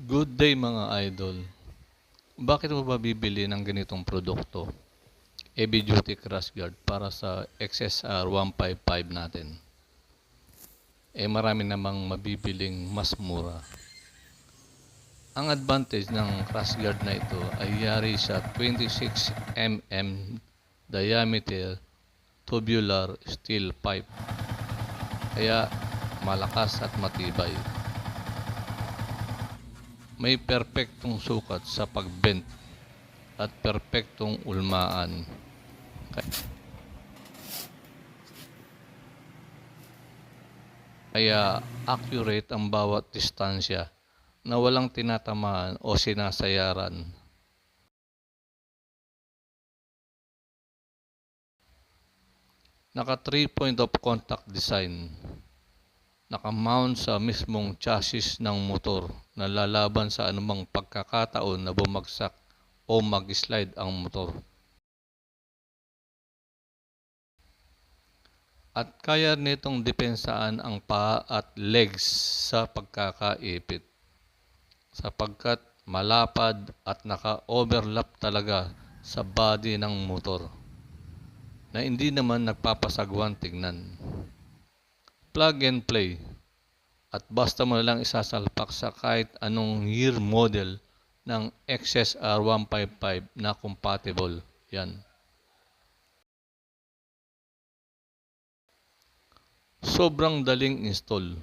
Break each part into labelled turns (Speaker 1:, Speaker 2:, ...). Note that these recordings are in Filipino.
Speaker 1: Good day mga idol. Bakit mo ba bibili ng ganitong produkto? Heavy Duty Crash Guard para sa XSR 155 natin. Marami namang mabibiling mas mura. Ang advantage ng crash guard na ito ay yari sa 26 mm diameter tubular steel pipe. Kaya malakas at matibay. May perpektong sukat sa pagbent at perpektong ulmaan. Kaya accurate ang bawat distansya na walang tinatamaan o sinasayaran. Naka 3 point of contact design. Nakamount sa mismong chassis ng motor na lalaban sa anumang pagkakataon na bumagsak o mag-slide ang motor. At kaya nitong depensaan ang paa at legs sa pagkakaipit sapagkat malapad at naka-overlap talaga sa body ng motor na hindi naman nagpapasagwan tignan. Plug and play at basta mo lang isasalpak sa kahit anong year model ng XSR 155 na compatible. Yan. Sobrang daling install.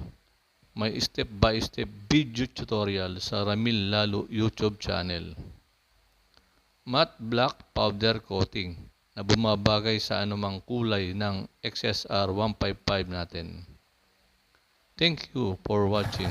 Speaker 1: May step-by-step video tutorial sa Ramil Lalo YouTube channel. Matte black powder coating na bumabagay sa anumang kulay ng XSR 155 natin. Thank you for watching.